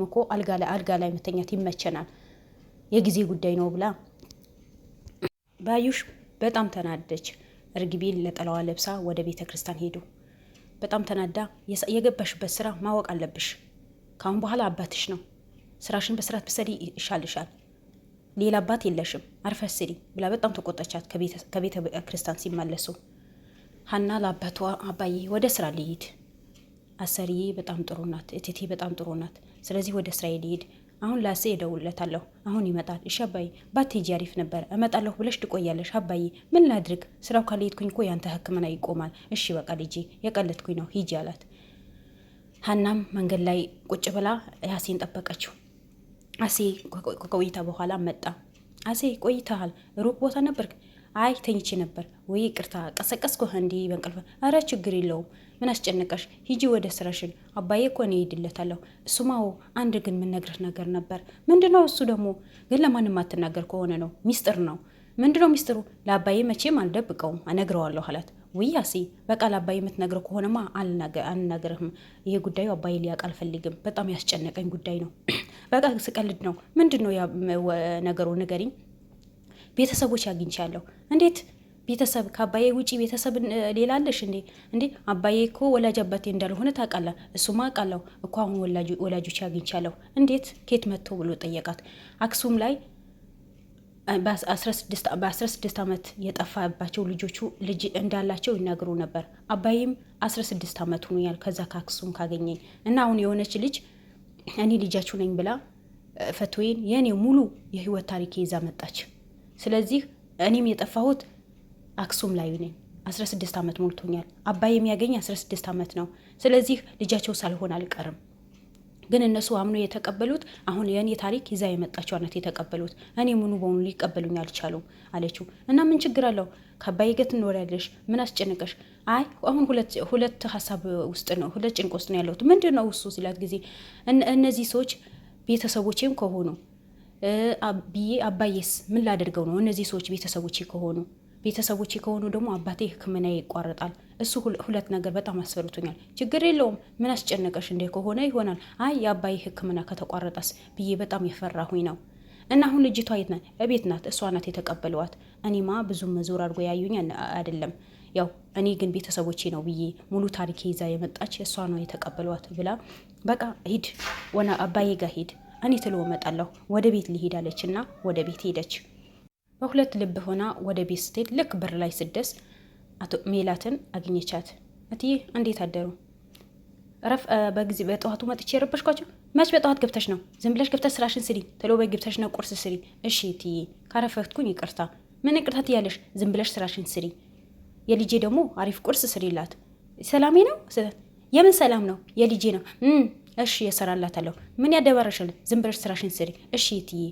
እኮ አልጋ ላይ መተኛት ይመቸናል የጊዜ ጉዳይ ነው ብላ ባዩሽ በጣም ተናደች። እርግቤን ለጠላዋ ለብሳ ወደ ቤተ ክርስቲያን ሄዱ። በጣም ተናዳ የገባሽበት ስራ ማወቅ አለብሽ። ካሁን በኋላ አባትሽ ነው። ስራሽን በስርዓት ብትሰሪ ይሻልሻል። ሌላ አባት የለሽም። አርፈሽ ስሪ ብላ በጣም ተቆጣቻት። ከቤተ ክርስቲያን ሲመለሱ ሀና ለአባቷ አባዬ ወደ ስራ ልሂድ፣ አሰሪዬ በጣም ጥሩ ናት፣ እቴቴ በጣም ጥሩ ናት። ስለዚህ ወደ ስራ ልሂድ። አሁን ላሴ እደውልለታለሁ። አሁን ይመጣል። እሺ አባዬ፣ ባትሄጂ አሪፍ ነበር። እመጣለሁ ብለሽ ትቆያለሽ። አባዬ ምን ላድርግ? ስራው ካልሄድኩኝ እኮ ያንተ ሕክምና ይቆማል። እሺ በቃ ልጄ፣ የቀለድኩኝ ነው፣ ሂጂ አላት። ሀናም መንገድ ላይ ቁጭ ብላ ያሴን ጠበቀችው። አሴ ከቆይታ በኋላ መጣ። አሴ ቆይተሃል? ሩቅ ቦታ ነበርክ? አይ ተኝቼ ነበር። ወይ ቅርታ ቀሰቀስኩህ እንዲ በእንቅልፍ? አረ ችግር የለውም። ምን አስጨነቀሽ? ሂጂ ወደ ስራሽን። አባዬ እኮ እኔ እሄድለታለሁ። እሱማው አንድ ግን የምነግርህ ነገር ነበር። ምንድነው እሱ? ደግሞ ግን ለማንም አትናገር ከሆነ ነው፣ ሚስጥር ነው። ምንድነው ሚስጥሩ? ለአባዬ መቼም አልደብቀውም፣ እነግረዋለሁ አላት። ውይ አሴ በቃ ለአባዬ የምትነግረው ከሆነማ አልናገርህም። ይሄ ጉዳዩ አባዬ ሊያውቅ አልፈልግም። በጣም ያስጨነቀኝ ጉዳይ ነው። በቃ ስቀልድ ነው። ምንድነው ነገሩ? ንገሪኝ። ቤተሰቦች አግኝቻለሁ። እንዴት ቤተሰብ? ከአባዬ ውጪ ቤተሰብ ሌላ አለሽ እንዴ? እንዴ አባዬ እኮ ወላጅ አባቴ እንዳልሆነ ታውቃለህ። እሱማ አውቃለሁ እኮ። አሁን ወላጆች አግኝቻለሁ። እንዴት? ኬት መጥቶ ብሎ ጠየቃት። አክሱም ላይ በ16 ዓመት የጠፋባቸው ልጆቹ ልጅ እንዳላቸው ይናገሩ ነበር። አባዬም 16 ዓመት ሆኖኛል ከዛ ከአክሱም ካገኘኝ እና አሁን የሆነች ልጅ እኔ ልጃችሁ ነኝ ብላ ፈትዌን የእኔ ሙሉ የህይወት ታሪክ ይዛ መጣች። ስለዚህ እኔም የጠፋሁት አክሱም ላይ ነኝ። 16 ዓመት ሞልቶኛል። አባዬም ያገኝ 16 ዓመት ነው። ስለዚህ ልጃቸው ሳልሆን አልቀርም። ግን እነሱ አምኖ የተቀበሉት አሁን የእኔ ታሪክ ይዛ የመጣቸው አነት የተቀበሉት። እኔ ምኑ በሙሉ ሊቀበሉኝ አልቻሉም አለችው። እና ምን ችግር አለው? ከአባዬ ጋር ትኖሪያለሽ። ምን አስጨነቀሽ? አይ አሁን ሁለት ሀሳብ ውስጥ ነው፣ ሁለት ጭንቅ ውስጥ ነው ያለሁት። ምንድን ነው እሱ ሲላት ጊዜ እነዚህ ሰዎች ቤተሰቦቼም ከሆኑ ብዬ አባዬስ ምን ላደርገው ነው? እነዚህ ሰዎች ቤተሰቦቼ ከሆኑ ደግሞ አባቴ ሕክምና ይቋረጣል። እሱ ሁለት ነገር በጣም አስፈርቶኛል። ችግር የለውም ምን አስጨነቀሽ? እንደ ከሆነ ይሆናል። አይ የአባዬ ሕክምና ከተቋረጠስ ብዬ በጣም የፈራሁኝ ነው። እና አሁን ልጅቷ የት ናት? እቤት ናት። እሷ ናት የተቀበለዋት። እኔማ ብዙም ዞር አድርጎ ያዩኝ አይደለም። ያው እኔ ግን ቤተሰቦቼ ነው ብዬ ሙሉ ታሪክ ይዛ የመጣች እሷ ነው የተቀበለዋት ብላ በቃ ሂድ ወና አባዬ ጋር ሂድ፣ እኔ ትሎ እመጣለሁ፣ ወደ ቤት ሊሄድ አለች እና ወደ ቤት ሄደች። በሁለት ልብ ሆና ወደ ቤት ስትሄድ ልክ በር ላይ ስደርስ አቶ ሜላትን አግኘቻት። እትዬ እንዴት አደሩ? በጊዜ በጠዋቱ መጥቼ የረበሽኳቸው? መች በጠዋት ገብተሽ ነው? ዝም ብለሽ ገብተሽ ስራሽን ስሪ። ቶሎ በይ ገብተሽ ነው ቁርስ ስሪ። እሺ እትዬ፣ ካረፈትኩኝ ይቅርታ። ምን ይቅርታ ትያለሽ? ዝም ብለሽ ስራሽን ስሪ። የልጄ ደግሞ አሪፍ ቁርስ ስሪላት። ሰላሜ ነው? የምን ሰላም ነው? የልጄ ነው። እሺ የሰራላታለሁ። ምን ያደባረሻል? ዝም ብለሽ ስራሽን ስሪ። እሺ እትዬ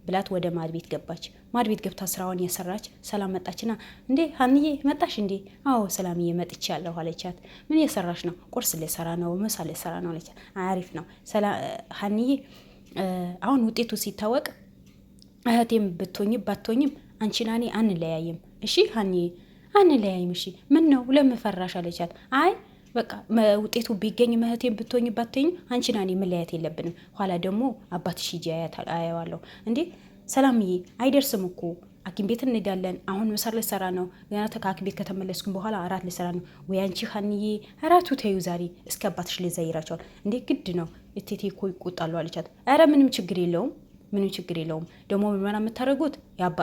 ብላት ወደ ማድ ቤት ገባች። ማድ ቤት ገብታ ስራዋን የሰራች ሰላም መጣችና እንዴ ሀንዬ መጣሽ እንዴ? አዎ ሰላምዬ መጥቻለሁ አለቻት። ምን የሰራሽ ነው? ቁርስ ልሰራ ነው፣ ምሳ ልሰራ ነው አለቻት። አሪፍ ነው ሀንዬ። አሁን ውጤቱ ሲታወቅ እህቴም ባትሆኝም አንቺና እኔ አንለያይም። እሺ ሀንዬ አንለያይም። እሺ ምን ነው ለምፈራሽ አለቻት። አይ በቃ ውጤቱ ቢገኝ እህቴም ባትሆኝም አንቺና እኔ መለያየት የለብንም። ኋላ ደግሞ አባትሽ ሂጂ አያዋለሁ። እንዴ ሰላምዬ አይደርስም እኮ ሐኪም ቤት እንሄዳለን። አሁን ምሳ ልሰራ ነው። ገና ከሐኪም ቤት ከተመለስኩኝ በኋላ እራት ልሰራ ነው። ወይ አንቺ ሀንዬ እራቱ ተይው ዛሬ እስከ አባትሽ ልዘይራቸዋል። እንዴ ግድ ነው እቴቴ እኮ ይቆጣሉ አለቻት። ኧረ ምንም ችግር የለውም። ደግሞ ምርመራ የምታደርጉት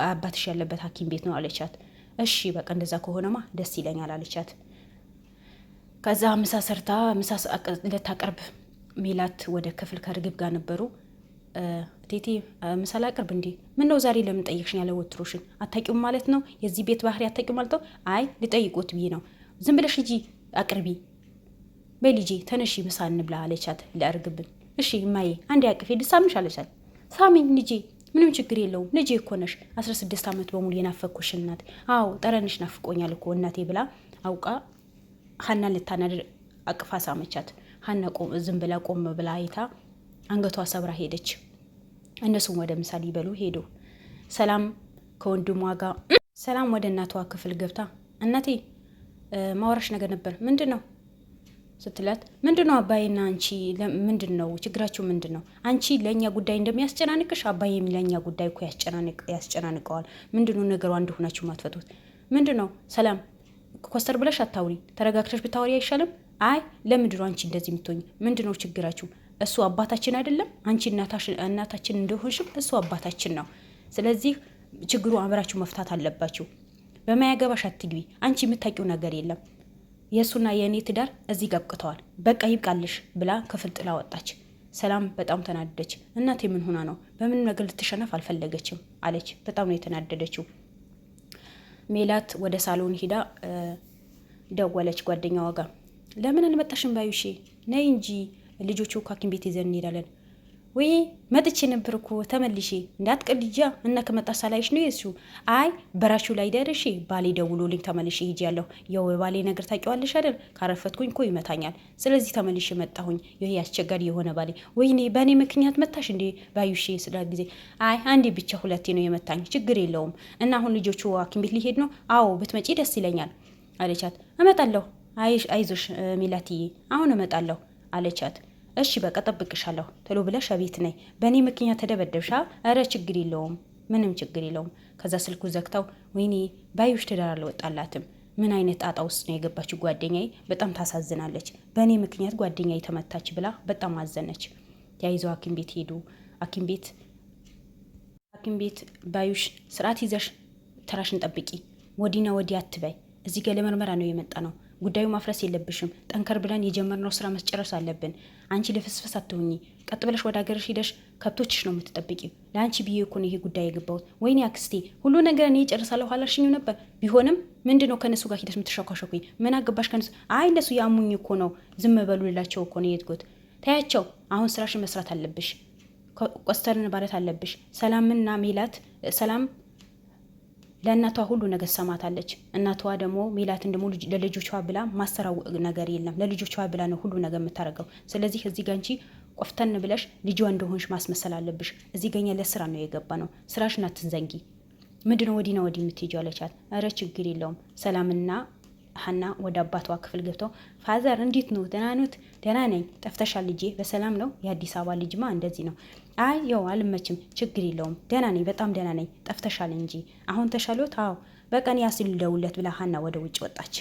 አባትሽ ያለበት ሐኪም ቤት ነው አለቻት። እሺ በቃ እንደዛ ከሆነማ ደስ ይለኛል አለቻት። ከዛ ምሳ ሰርታ ምሳ ልታቀርብ ሜላት ወደ ክፍል ከርግብ ጋር ነበሩ። ቴቴ ምሳ ላቅርብ እንዴ? ምን ነው ዛሬ ለምን ጠየቅሽኝ? ያለ ወትሮሽን አታውቂውም ማለት ነው? የዚህ ቤት ባህሪ አታውቂውም ማለት ነው? አይ ልጠይቆት ብዬ ነው። ዝም ብለሽ ሂጂ አቅርቢ። በይ ልጄ ተነሺ ምሳ እንብላ አለቻት ለእርግብን። እሺ እማዬ አንዴ አቅፌ ልሳምሽ አለቻት። ሳሚኝ ልጄ፣ ምንም ችግር የለውም ልጄ እኮ ነሽ። 16 ዓመት በሙሉ የናፈኩሽ እናት። አዎ ጠረንሽ ናፍቆኛል እኮ እናቴ ብላ አውቃ ሀናን ልታናድር አቅፋ ሳመቻት። ሀና ዝም ብላ ቆም ብላ አይታ አንገቷ ሰብራ ሄደች። እነሱም ወደ ምሳ ሊበሉ ሄዱ። ሰላም ከወንድሟ ጋር ሰላም ወደ እናቷ ክፍል ገብታ እናቴ ማውራሽ ነገር ነበር። ምንድን ነው? ስትላት ምንድነው አባዬና አንቺ ምንድነው ችግራችሁ? ምንድነው? አንቺ ለእኛ ጉዳይ እንደሚያስጨናንቅሽ አባዬም ለእኛ ጉዳይ እኮ ያስጨናንቀዋል። ምንድነው ነገሩ? አንድ ሆናችሁ ማትፈቱት ምንድነው? ሰላም ኮስተር ብለሽ አታውሪ፣ ተረጋግተሽ ብታወሪ አይሻልም? አይ ለምንድነው አንቺ እንደዚህ የምትሆኝ? ምንድነው ችግራችሁ? እሱ አባታችን አይደለም? አንቺ እናታችን እንደሆንሽም እሱ አባታችን ነው። ስለዚህ ችግሩ አብራችሁ መፍታት አለባችሁ። በማያገባሽ አትግቢ። አንቺ የምታውቂው ነገር የለም። የእሱና የእኔ ትዳር እዚህ ገብቅተዋል። በቃ ይብቃልሽ ብላ ክፍል ጥላ ወጣች። ሰላም በጣም ተናደደች። እናቴ ምን ሆና ነው? በምን ነገር ልትሸነፍ አልፈለገችም አለች። በጣም ነው የተናደደችው። ሜላት ወደ ሳሎን ሂዳ ደወለች ጓደኛዋ ጋር። ለምን አልመጣሽም ባዩሼ? ነይ እንጂ ልጆቹ ሐኪም ቤት ይዘን እንሄዳለን። ወይ መጥቼ ነበር እኮ ተመልሼ። እንዳትቀልጃ እና ከመጣ ሳላይሽ ነው የሱ። አይ በራችሁ ላይ ደርሼ ባሌ ደውሎልኝ ተመልሼ ሄጃለሁ። ያው ባሌ ነገር ታውቂዋለሽ አይደል? ካረፈትኩኝ እኮ ይመታኛል። ስለዚህ ተመልሼ መጣሁኝ። ይሄ አስቸጋሪ የሆነ ባሌ። ወይኔ በእኔ ምክንያት መታሽ እንዴ ባዩሼ? ስለ ጊዜ አይ አንዴ ብቻ ሁለቴ ነው የመታኝ። ችግር የለውም። እና አሁን ልጆቹ ሐኪም ቤት ሊሄድ ነው? አዎ ብትመጪ ደስ ይለኛል አለቻት። እመጣለሁ። አይዞሽ ሜላትዬ አሁን እመጣለሁ አለቻት። እሺ በቃ ጠብቅሻለሁ፣ ቶሎ ብለሽ ቤት ነይ። በእኔ ምክንያት ተደበደብሻ? ኧረ ችግር የለውም፣ ምንም ችግር የለውም። ከዛ ስልኩ ዘግተው ወይኔ ባዩሽ ትዳር አልወጣላትም። ምን አይነት ጣጣ ውስጥ ነው የገባችው? ጓደኛዬ በጣም ታሳዝናለች። በእኔ ምክንያት ጓደኛዬ ተመታች ብላ በጣም አዘነች። ያይዘው ሐኪም ቤት ሄዱ። ሐኪም ቤት ባዩሽ ስርዓት ይዘሽ ተራሽን ጠብቂ፣ ወዲና ወዲህ አትበይ። እዚህ ጋር ለምርመራ ነው የመጣ ነው። ጉዳዩ ማፍረስ የለብሽም። ጠንከር ብለን የጀመርነው ስራ መስጨረስ አለብን። አንቺ ልፍስፍስ አትሁኚ። ቀጥ ብለሽ ወደ ሀገርሽ ሂደሽ ከብቶችሽ ነው የምትጠብቂው። ለአንቺ ብዬ እኮ ነው ይሄ ጉዳይ የገባሁት። ወይኔ አክስቴ ሁሉ ነገር እኔ እጨርሳለሁ አላልሽኝም ነበር? ቢሆንም ምንድን ነው ከነሱ ጋር ሂደሽ የምትሸኳሸኩኝ? ምን አገባሽ ከነሱ? አይ እነሱ ያሙኝ እኮ ነው፣ ዝም በሉ ልላቸው እኮ ነው የሄድኩት። ታያቸው። አሁን ስራሽን መስራት አለብሽ። ቆስተርን ማለት አለብሽ። ሰላምና ሜላት ሰላም ለእናቷ ሁሉ ነገር ሰማታለች። እናቷ ደግሞ ሜላትን ደግሞ ለልጆቿ ብላ ማሰራው ነገር የለም። ለልጆቿ ብላ ነው ሁሉ ነገር የምታደርገው። ስለዚህ እዚህ ጋር አንቺ ቆፍተን ብለሽ ልጇ እንደሆንሽ ማስመሰል አለብሽ። እዚህ ጋር ለስራ ነው የገባ ነው። ስራሽን አትዘንጊ። ምንድነው ወዲና ወዲህ የምትሄጂው አለቻት። ኧረ ችግር የለውም። ሰላምና ሀና ወደ አባቷ ክፍል ገብተው ፋዘር እንዴት ነው? ደህና ኖት? ደህና ነኝ። ጠፍተሻል ልጄ? በሰላም ነው? የአዲስ አበባ ልጅማ እንደዚህ ነው። አይ ያው አልመችም። ችግር የለውም። ደህና ነኝ፣ በጣም ደህና ነኝ። ጠፍተሻል እንጂ አሁን ተሻሎት? አዎ በቀን ያስል ደውለት ብላ ሀና ወደ ውጭ ወጣች።